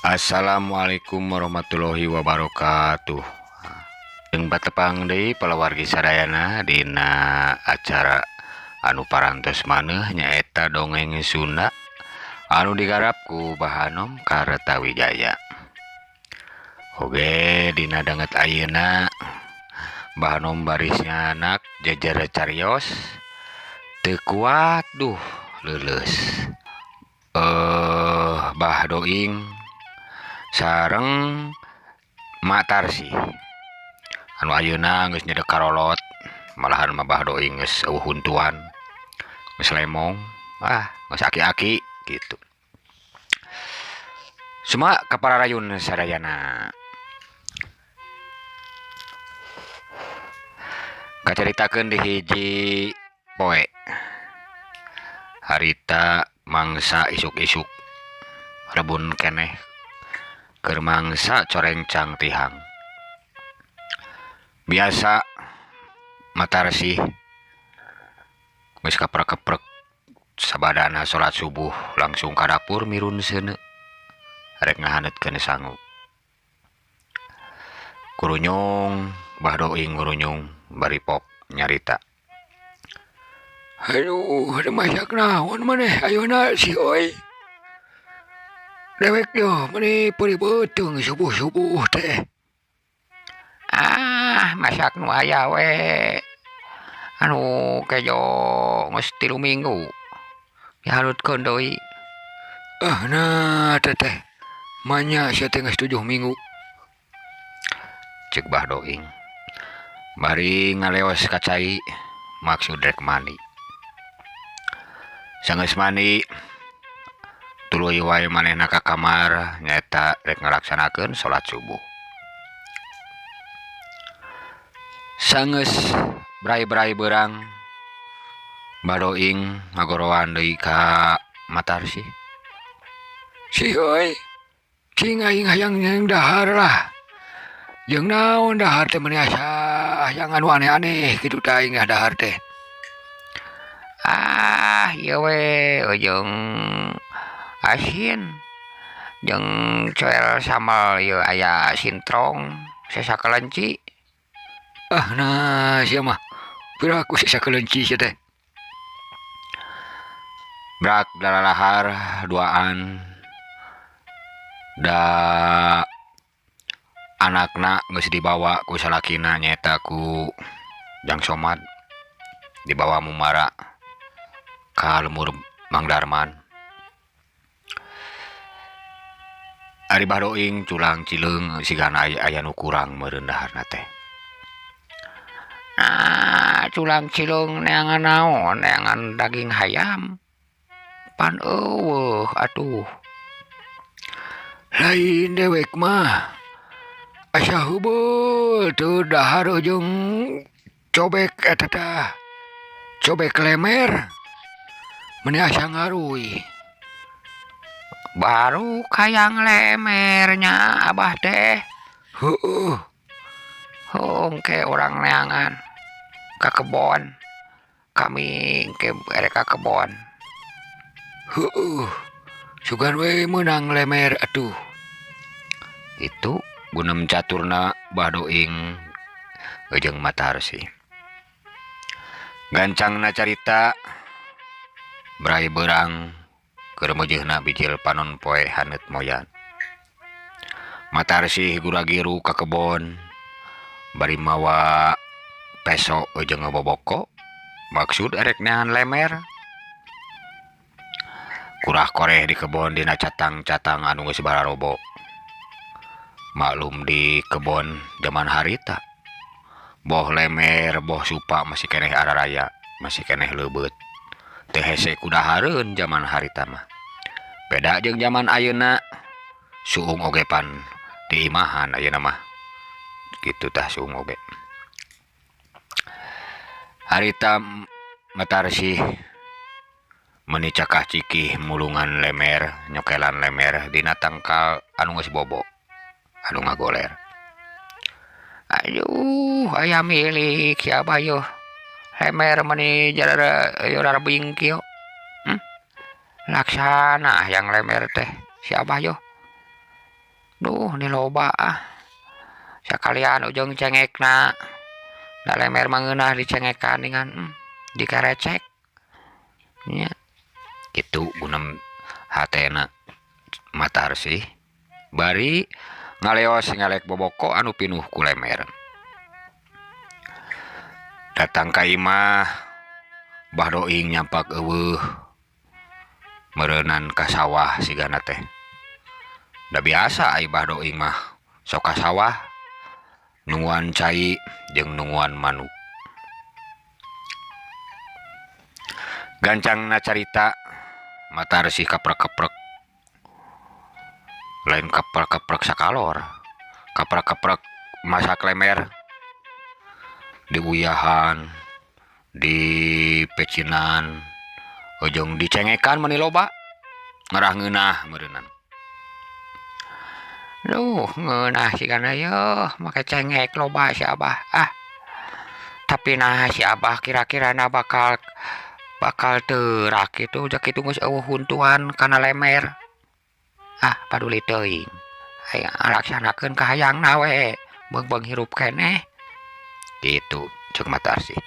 Assalamualaikum warahmatullahi wabarakatuh. Jeung batepang deui palawargi sadayana dina acara anu parantos maneh nyaeta dongeng Sunda anu digarap ku Bahanom Kartawijaya. Oge dina danget ayeuna Bahanom barisnya anak jejer carios teu kuat leuleus. Bah Doing sareng Mak Tarsi anu ayeuna geus nyedek karolot, malahan Bah Doing geus eueuh huntuan, geus lemong, geus aki-aki gitu. Semua kapararayun sadayana. Kacaritakeun di hiji poe. Harita mangsa isuk-isuk rebun keneh keur mangsa coreng cang tihang. Biasa Matarsi geus kaprek-keprek sabadana salat subuh langsung ka dapur mirun seuneu rek ngahanetkeun sangu. Kurunyung Bah Doing ngurunyung bari pop nyarita. Aduh, ada masak naon maneh ayeuna si oi. Dewek yo meni peri beuteung subuh-subuh teh. Masak nu aya we. Anu kejo geus 3 minggu. Diharutkeun deui. Nah teh manya sia teh geus 7 minggu. Cek Bah Doing. Bari ngaleos ka cai maksud rek mandi. Sanggeus mandi tuluy wae manehna ka kamar nyaeta rek ngalaksanakeun salat subuh. Sanggeus brai-brai beurang Bah Doing ngagorowan deui ka Matarsi. Si oi, cing aing hayang yang dahar lah. Jeung naon dahar teh meni asa yang anu aneh-aneh kitu teh aing dahar teh. Ieu we jeung asin jeung coel sambal ieu aya sintrong sasakelenci. Nah sia mah piraku sasakelenci sia teh. Brak dalalahar duaan da anakna geus dibawa ku salakina nyaeta ku Jang Somad, dibawa mumara ka lemur Mang Darman. Ari Bah Doing culang cileung sigana aya nu kurang meureun daharna teh. Culang cileung neangan naon? Neangan daging hayam. Pan eueuh atuh. Lain dewek mah asa heubeul teu dahar jeung cobek eta teh. Cobek lemer. Meni asa ngaruy. Baru kayang lemernya abah teh. Heueuh. Hongke orang neangan ka kebon. Kami ke erek ka kebon. Heueuh. Sugan we meunang lemer atuh. Itu gunem caturna Bah Doing jeung Matarsi. Gancangna carita brai beurang keur meujeuhna bijil panon poe haneut moyan. Matarsi gura-giru ka kebon bari mawa peso jeung ngaboboko maksud erek neangan lemer. Kurah koreh di kebon dina catang-catang anu geus bararobo. Maklum di kebon zaman harita boh lemer boh supa masih keneh araraya, masih keneh leubeut. Teu hese kudahareun zaman harita mah. Beda jeung zaman ayeuna suung oge pan diimahan ayeuna mah. Kitu tah suung oge. Harita Matarsi meuni cakah cikih mulungan lemer, nyokelan lemer dina tangkal anu geus bobo, anu ngagoler. Aduh, aya milik siapa yo? Lemer meuni jarar bingkio. Laksana yang lemer teh siapa yo? Duh ini loba sekalian ujung cengekna da lemer mangeunah dicengekan dengan dikarecek nya kitu guna hatena matar sih bari ngaleos ngalek boboko anu pinuh ku lemer datang ka imah bah doing nyampak eueuh meureunnan ka sawah sigana teh da biasa ai bah doing mah sok ka sawah nunguan cai jeung nunguan manuk gancangna carita matar sih kaprek-keprek lain kaprek-keprek sakalor kaprek-keprek masak lemer di uyahan di pecinan ujung dicengekan meni loba ngerah ngeunah meureunnan duh ngeunah sigana yeuh make cengek loba si abah tapi nah si abah kira-kirana bakal teurak itu jak kitu geus eueuh huntuan kana lemer paduli teuing aya laksanakeun kahayangna we beung-beung hirup keneh gitu ceuk matar sih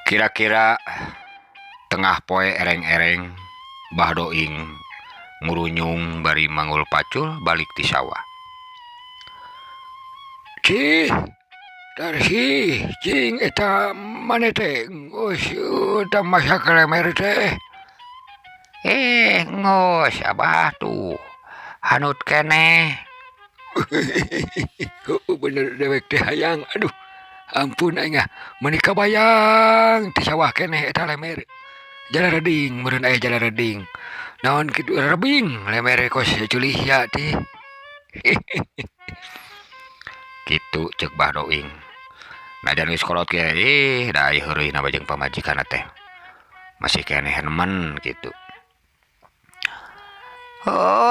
kira-kira tengah poe ereng-ereng bah doing ngurunyung bari mangul pacul balik ti sawah cih Darsi cing eta mane teh geus eta masak lemer teh ngos abah tuh hanut keneh bener dewek teh hayang aduh ampun aing meni kabayang ti sawah keneh eta lemer jala reding meureun aya jala reding naon kitu rebing lemer kos culih ya teh kitu ceuk bah doing najan geus kolot ge da aya heureuyna bajeng pamajikanna teh masih keneh nemen kitu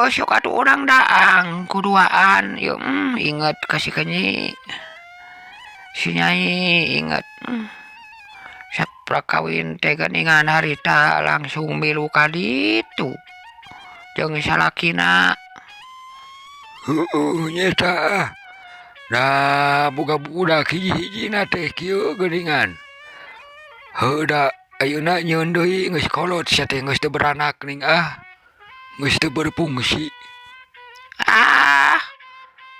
sok atuh urang daang kuduaan yuk inget kasih kenyi si nyai inget saprakawin teh geuningan harita langsung milu ka ditu jeung salakina nyeta da boga budak hiji-hijina teh kieu geuningan heuda ayeuna nyieun deui geus kolot sia teh geus teu beranak ning geus teu berfungsi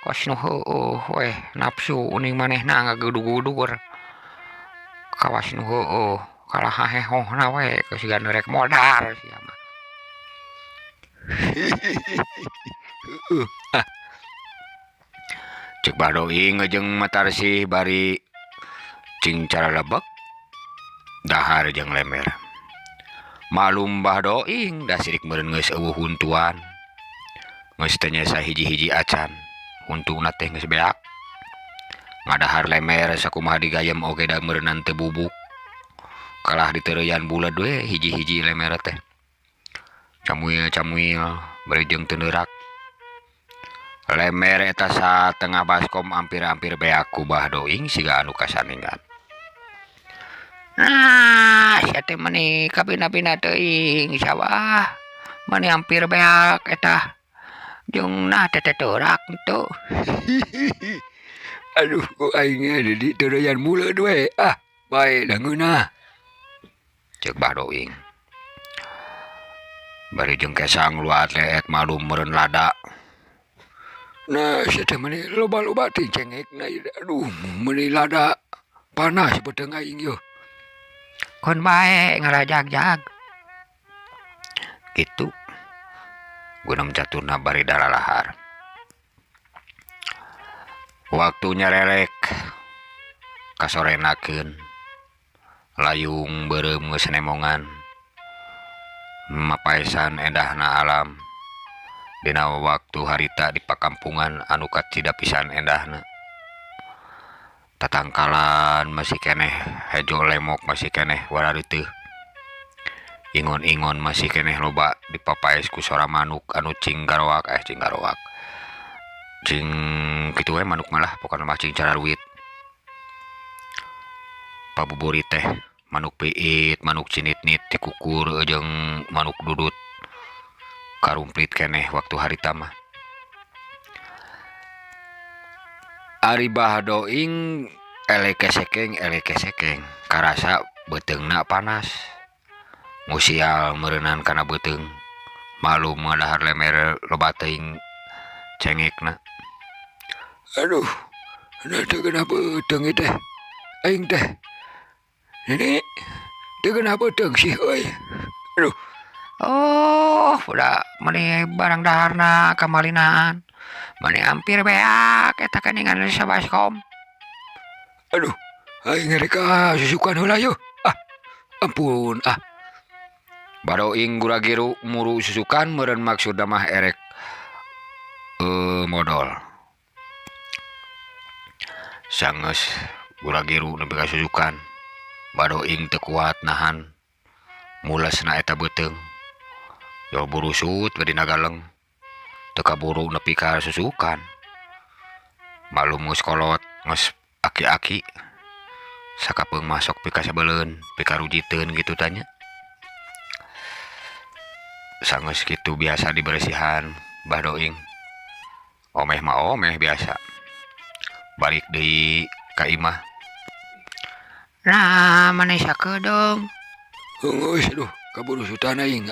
kos nu heueuh weh nafsu uning manehna ngagudu-gudur kawas nu heueuh kalah hahehohna we geus gana rek modal sia mah cek bah doing jeung matar sih bari cing cara lebek dahar jeung lemer malum bah doing da sirik meureun geus eueuh huntuan geus teu nya sahiji-hiji acan huntuna teh geus beak ngadahar lemer sakumaha digayem oge da meureunan teu bubuk kalah diteureuyan buleud we hiji-hiji lemer teh camuil bari jeung teu neurak lemer eta satengah baskom hampir-hampir beak ku bah doing siga anu kasaningan sia teh meni kapina-pina teuing sawah meni hampir beak eta jeung nah teh teurak henteu aduh kok aing di teureyan muleud we bae da ngeunah ceuk bah doing bari jeung kesang luat leet malum meureun lada nah sia teh meni loba-loba teh cengekna aduh meni lada panas beuteung aing yeuh kon bae ngarajag-jag kitu gunam caturna bari dalalahar waktunya rerek kasorenakeun layung beureum geus nemongan mapaesan endahna alam dina waktu harita di pakampungan anu kacida pisan endahna tatangkalan masih keneh hejo lemok masih keneh warareuteug ingon-ingon masih keneh loba dipapaes ku sora manuk anu cing garoak cing kitu we manuk malah pokona mah cing cararuit pabuburi teh manuk piit manuk cinit-nit dikukur jeung manuk dudut karumplit keneh waktu harita mah. Ari Bahadoing elekesekeng karasa beteungna panas. Musial meureunnan kana beuteung. Malum ngadahar lemer loba teuing cengekna. Aduh, nah teu geuna beuteung teh. Aing teh. Ini teu geuna beuteung sih euy. Aduh. Oh, udah meni barang daharna kamalinaan. Mani hampir beak eta keningan sa baskom. Aduh, aing ngereka susukan heula yeuh. Ampun. Badoing guragiru muru susukan meureun maksudna mah erek modal. Sangeus guragiru nepi ka susukan. Badoing teu kuat nahan mulesna eta beuteung. Yo burusut we dina galeng. Teu kaburu nepi ka susukan. Malum geus kolot, geus aki-aki. Sakapeung masuk pika sabeleun, pika rujiteun gitu tanya. Sangeus kitu biasa diberesihan Badoing. Omeh mah omeh biasa. Balik deui ka imah. Nah, maneh sakeudong. Geus aduh, kaburu sutan aing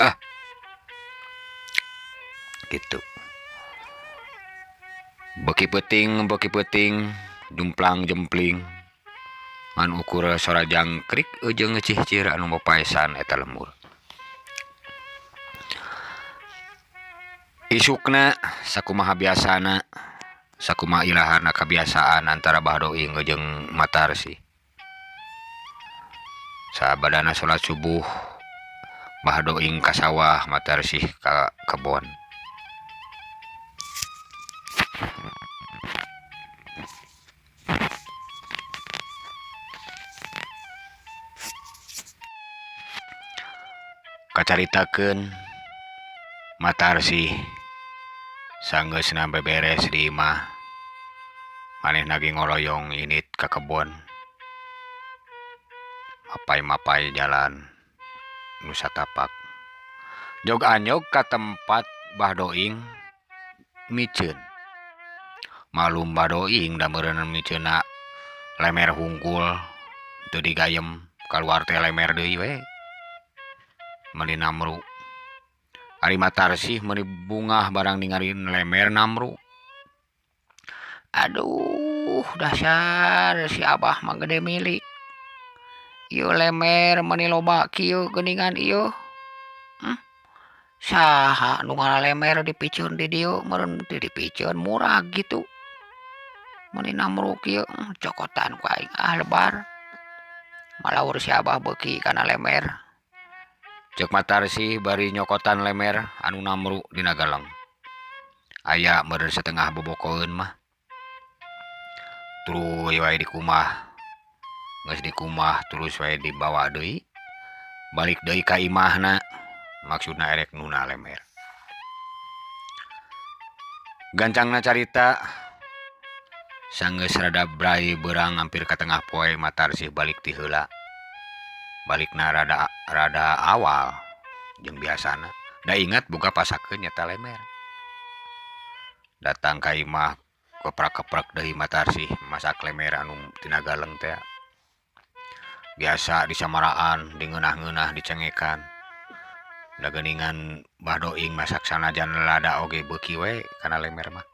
gitu. Beki peuting, dumplang jempling. Ngan ukur sora jangkrik jeung ngecih-cir anu mopaesan eta lembur. Isukna sakumaha biasana, sakumaha ilahana kabiasaan antara Bahadoing jeung Matarsi. Sabadana salat subuh, Bahadoing ka sawah, Matarsi ka kebon. Kacaritakeun Matarsi sanggeusna beberes di imah. Manehna ge ngoloyong init ka kebon. Mapai-mapai jalan nu satapak. Jog anyog ka tempat Bahadoing miceun. Malum Bahadoing da meureunna miceunna lemer hungkul teu digayem kaluar teh lemer deui we. Meuni namru. Ari Matarsi meuni bungah barang ningalin lemer namru. Aduh, dasar si Abah mah gede milik. Ieu lemer meuni loba kieu geuningan ieu. Saha nu ngalemer dipiceun di dieu meureun teu dipiceun murah gitu. Meuni namru kieu cokotan ku aing lebar. Malaur si Abah beuki kana lemer. Cek Matarsi bari nyokotan lemer anu namru dina galang. Aya meureun setengah bobokoeun mah. Tuluy wae di kumah. Geus di kumah terus wae dibawa deui. Balik deui ka imahna. Maksudna erek nuna lemer. Gancangna carita sanggeus rada brai beurang hampir ka tengah poe Matarsi balik ti heula. Balikna rada awal jeung biasana. Da ingat boga pasakeun nyata lemer. Datang ka imah keprak-keprak deui Matarsi masak lemer anu tina galeng teh. Biasa disamaraan, dingeunah-ngeunah, dicengekan. Da geuningan Bahadoing masak sanajan lada oge beuki we kana lemer mah.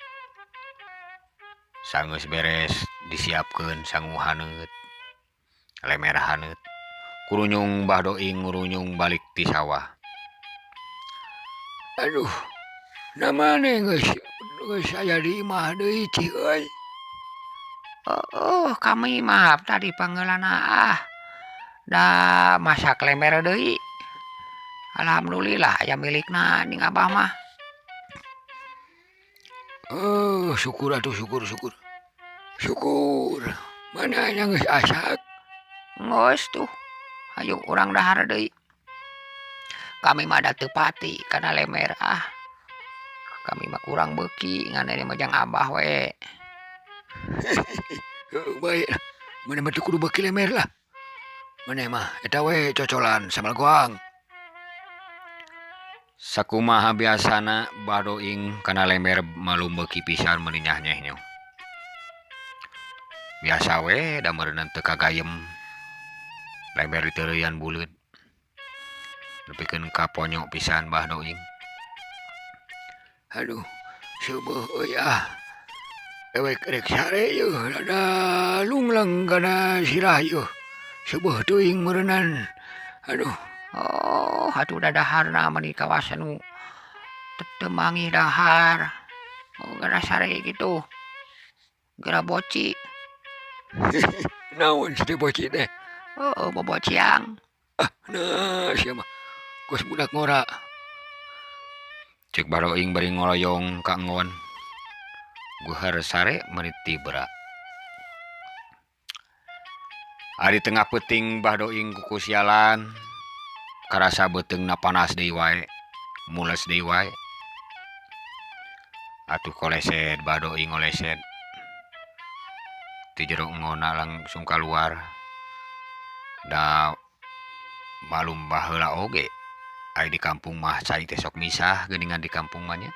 Sanggeus beres disiapkeun sangu haneut. Lemer haneut. Kurunyung Bahadoing ngurunyung balik ti sawah. Aduh, namane geus aya di imah deui cih euy. Kami maaf tadi panggeulana da masak lemer deui. Alhamdulillah aya milikna ning Abah mah. Syukur atuh syukur. Syukur. Mana aya geus asak. Geus tuh. Hayu urang dahar deui. Kami mah da teu pati kana lemer Kami mah kurang beuki ngan ini mah jang Abah we. Bae. Maneh mah teu kudu beuki lemer lah. Maneh mah eta we cocolan samalgoang. Sakumaha biasana badoing kana lemer malum beuki pisan meuni nyahnyehnyo. Biasa we da meureunna teu kagayem lemer diteureuyan buleud. Nepikeun ka ponyo pisan badoing. Aduh, seueuh euy ah. Ewek rek sare yeuh rada lunglang kana sirah yeuh. Seueuh teuing meureunan. Aduh. Oh, atuh dadaharna mani kawasan nu teu mangih dahar. Oh, gara sare gitu. Gara boci. Naon si boci teh? Oh, bobociang. Ah, nah sia mah. Kos budak ngora. Cek baroing bari ngoloyong ka ngon. Guhar sare menit tibra. Ari tengah peuting badoing kuku sialan. Karasa beteungna panas deui wae. Mules deui wae. Atuh koleset badoing ngoleset. Ti jero ngona langsung keluar. Da malum baheula oge. Ai di kampung mah cai teh sok misah geuningan di kampung mah nya.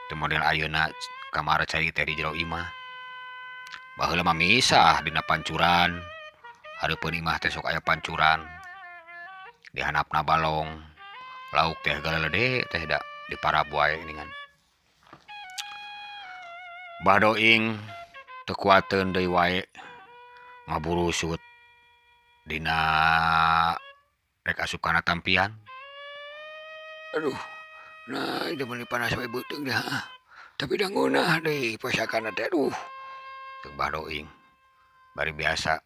Teu model ayeuna kamar cai teh di jero imah. Baheula mah misah dina pancuran. Hareupeun imah teh sok aya pancuran. Di handapna balong. Lauk teh galelede teh da di parab wae geuningan. Badoing teu kuateun deui wae ngaburusut dina rek asup kana tampian. Aduh, nah itu meni panas wae beuteung dah. Tapi da ngeunah deui posakana teh aduh. Teu badoing. Bari biasa.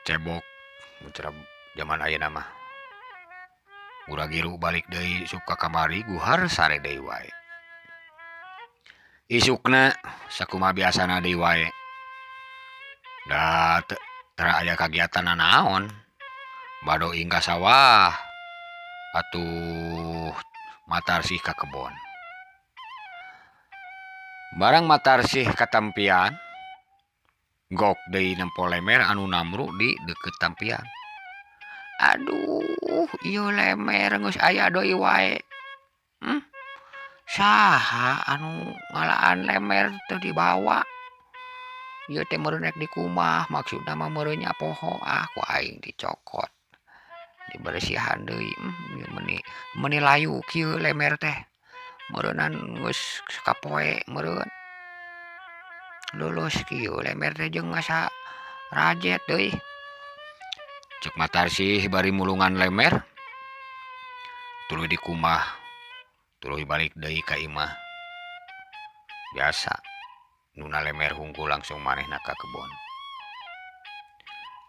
Cebok muncrat zaman ayeuna mah. Gura-giru balik deui sup ka kamari guhar sare deui wae. Isukna sakumaha biasana deui wae. Da teu aya kagiatan nanaon. Badoing ka sawah. Atuh matarsih ka kebon. Barang matarsih ka tampian. Gok deui nempo lemer anu namru di deukeut tampian. Aduh, ieu lemer geus aya deui wae. Saha anu ngalaan lemer teu dibawa? Ieu teh meureun rek dikumah, maksudna mah meureun nya poho ku aing dicokot. Diberesihan deui. Meuni layu kieu lemer teh. Meureunan geus sakapoe meureun. Lulus kieu lemer teh jeung masa rajet deui. Cek matarsih bari mulungan lemer. Tuluy di kumah. Tuluy balik deui ka imah. Biasa. Nuna lemer hungkul langsung manehna ka kebon.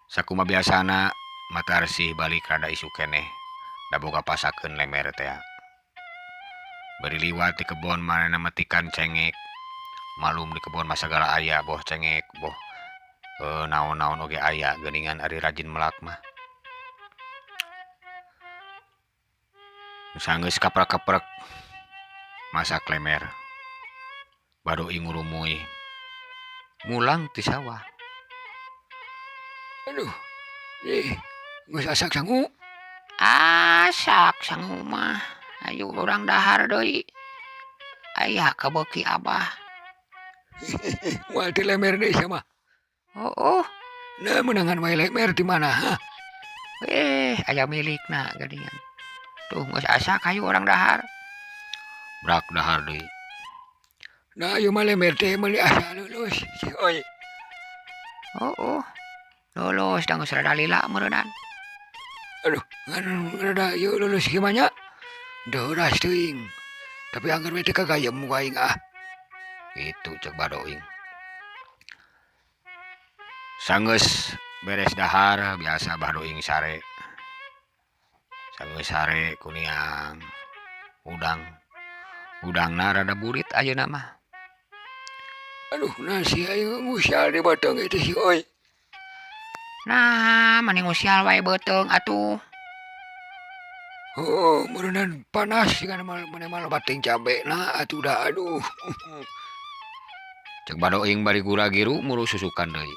Sakumaha biasana matarsih balik rada isu keneh. Da boga pasakeun lemer teh. Bari liwat di kebon manehna metikan cengek. Malum di kebon mah sagala aya boh cengek, boh naon-naon oge aya geuningan ari rajin melak mah. Sanggeus kaprek-kaprek masak lemer. Badoing ngurumuy. Mulang ti sawah. Aduh. Geus asak sangu. Asak sangu mah. Ayo urang dahar deui. Aya kabeuki abah. Moal ti lemer deui sia mah. Oh. Nah meunangan wae lemer di mana? Ha? Aya milikna geuningan. Tuh geus asak hayu urang dahar. Brak dahar deui. Nah ieu mah lemer teh meuli asa lulus si oy. Oh. Lulus da geus rada lila meureunan. Aduh, ngan rada ieu lulus kieu mah nya. Deuras teuing. Tapi anggar we teh kagayem ku aing ah. Itu cek badoing. Sanggeus beres dahar biasa badoing sare. Sanggeus sare kuniang udang. Udangna rada burit ayeuna mah. Aduh, nasi ayeuna ngusyal di beteung itu si oy. Nah, mani ngusyal wae beteung atuh. Oh, meureunan panas kan maneh mah bating cabe na atuh da aduh. Cek badoing bari gura-giru mulu susukan deui.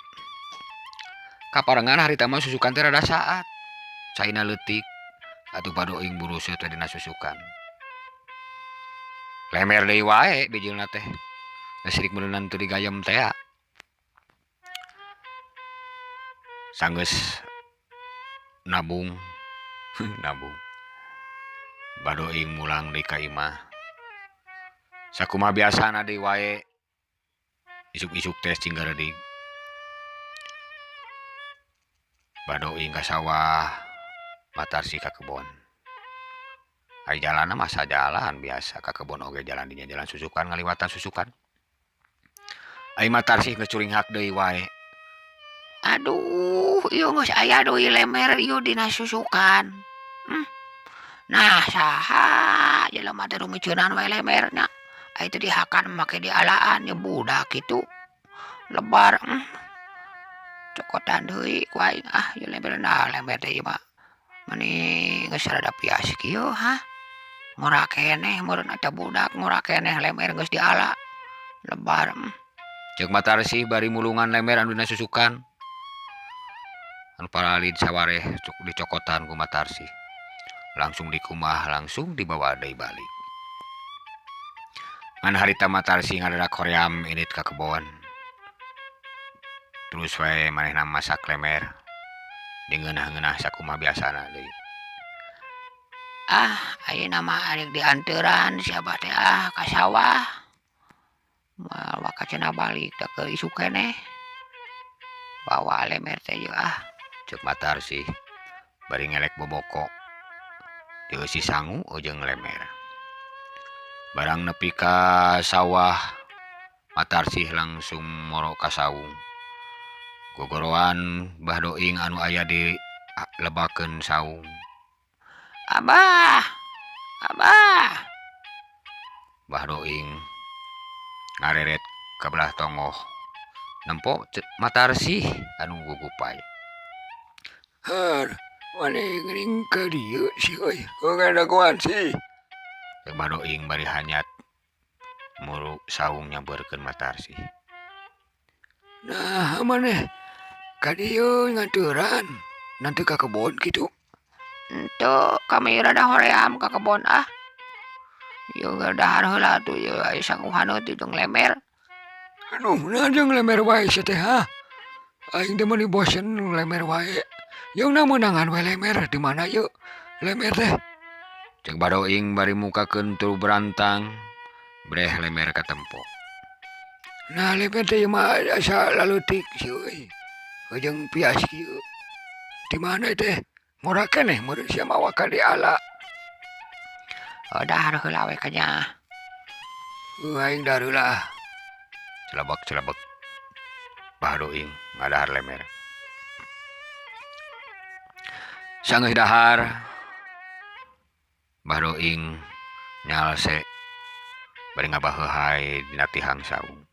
Kaparengan harita mah susukan teh rada saat. Caina leutik. atuh Badoing buru teh dina susukan. Lemer deui wae bijilna teh. Sirik meuneunan teu digayem teh. Sanggeus nabung nabung. Badoing mulang deui ka imah. Sakumaha biasana deui wae. Isuk-isuk teh cing gareudig. Badoing ka sawah, Matarsi ka kebon. Ai jalanna masa jalan biasa ka kebon oge jalan dinya jalan susukan ngaliwatan susukan. Ai Matarsi geus curing hak deui wae. Aduh, ieu geus aya deui lemer ieu dina susukan. Nah, saha jelema teh rumiceunan wae lemerna. Ai teh dihakan make dialaan nya budak kitu. Lebar cokotan deui ku aing ieu lemerna lemer teh ieu mah. Mani geus rada pias kieu ngora keneh meureun eta budak ngora keneh lemer geus diala. Lebar. Ceuk Matarsi bari mulungan lemer anu dina susukan. Anu paralid sawareh dicokotan ku Matarsi. Langsung dikumah langsung dibawa deui balik. Ngan harita Matarsi ngadadak hoream init ka kebon. Terus wae manehna masak lemer. Dingeunah-ngeunah sakumaha biasana deui. Ayeuna mah arek dianteuran si Abah teh ka sawah. Moal wakacenah balik teh ke isuk keneh. Bawa lemer teh ieu ceuk Matarsi. Bari ngelek boboko. Dieusi sangu jeung lemer. Barang nepi ka sawah, Matarsi langsung moro ka saung. Gogoroan Badoing anu aya di lebakeun saung. Abah. Badoing ngareret ka belah tongoh. Nempo Matarsi anu gugupay. Maneh geuning ka dieu si euy. Ngada kuat sih. Badoing bari hanyat muru saung nyampeurkeun Matarsi. Nah, maneh ka dieu ngaturan nanti ka kebon kitu. Henteu, kami rada hoream ka kebon Ieu dahar heula atuh ieu aya sanguhan teh jeung lemer. Aduh, nah jeung lemer wae sia teh Aing teh meuli bosen lemer wae. Yeuna meunangan wae lemer di mana yeu lemer teh. Ceuk Badoing bari mukakeun tuluy berantang breh lemer ka tempo. Nah lemer teh mah asa laleutik si euy. Jeung pias kieu. Di mana teh? Ngora keneh meureun sia mawa ka diala. Dahar heula we kanya. Aing dahar heula. Celebek. Badoing ngadahar lemer. Sangeus dahar Badoing nyalse bari ngabaheuhai dina tihang saung.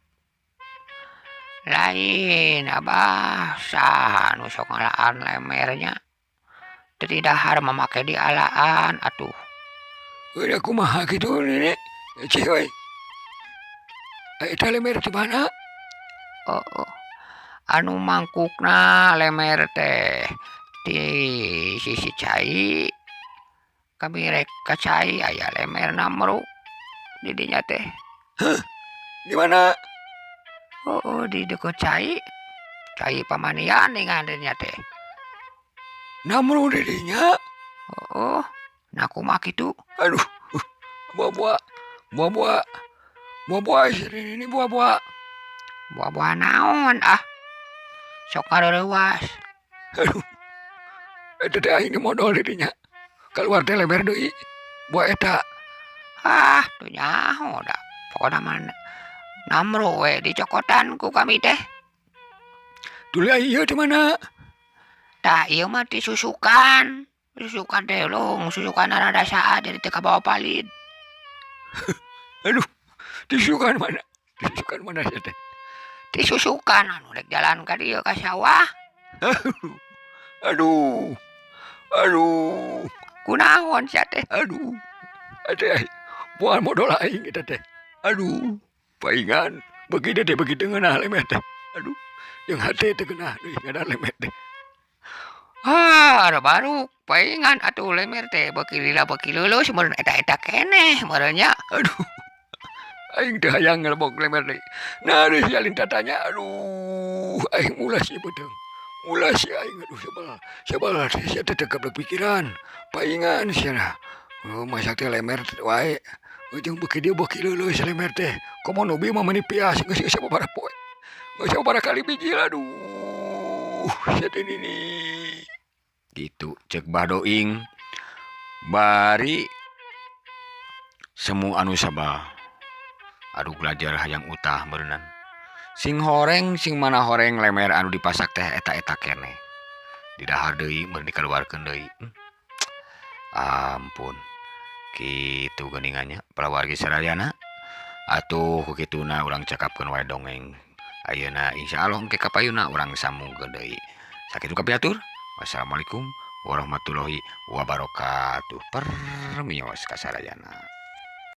Lain Abah saha anu sok ngalaan lemernya. Teu dahar mamake dialaan atuh. Udah kumaha kitu nenek cewek. Eta lemer di mana? Anu mangkukna lemer teh di sisi cai. Kami rek ka cai aya lemer namru di dinya teh. Di mana? Di deket cai. Cai pamanian ngandenya teh. Namru di dinya? Nah kumaha kitu? Aduh. Buah-buah ini buah-buah. Buah-buah naon sok ngareurewas. Aduh. Eta teh aing modal di dinya. Keluar teh leber deui. Buah eta. Teu nyaho da. Pokona mah namru we dicokotan ku kami teh. Dulu ieu di mana? Tah ieu mah disusukan. Susukan teh long, susukan rada saat jadi teh ka bawa palid. Aduh, disusukan mana? Disusukan mana sia teh? Disusukan anu rek jalan ka dieu ka sawah. Aduh. Kunaon sia teh? Aduh. Ate moal modal aing eta teh. Aduh, paingan begitu teh begitu ngeunah lemet teh. Aduh, jeung hate teh geunah deui ngadan lemet teh. Ada baru paingan atuh lemer teh beki lila beki leuleus meureun eta keneh meureunnya. Aduh. Aing teh hayang ngelebok lemer deui. Nah deui si Alin tatanya, aduh, aing ulas ieu beudang. Ulas si aing aduh sabal sia teh teu pikiran. Paingan sia na. Oh, masak teh lemer wae. Ujung beki dieu beki leuleus lemer teh. Komo nubi mah meuni pias geus sababaraha poe. Geus sababaraha kali biji aduh. Sia teh nini. Gitu cek Badoing. Bari semu anu sabal. Aduh belajar hayang utah berenang. Sing horeng sing mana horeng lemer anu dipasak teh eta keneh. Didahar deui meureun dikaluarkeun deui. Ampun. Kitu geuningannya para wargi sadayana. Atuh kukituna urang cakapkeun wae dongeng. Ayeuna insyaallah engke kapayuna urang sambungkeun deui. Sakitu kapiatur. Wassalamualaikum warahmatullahi wabarakatuh. Permios ka sadayana.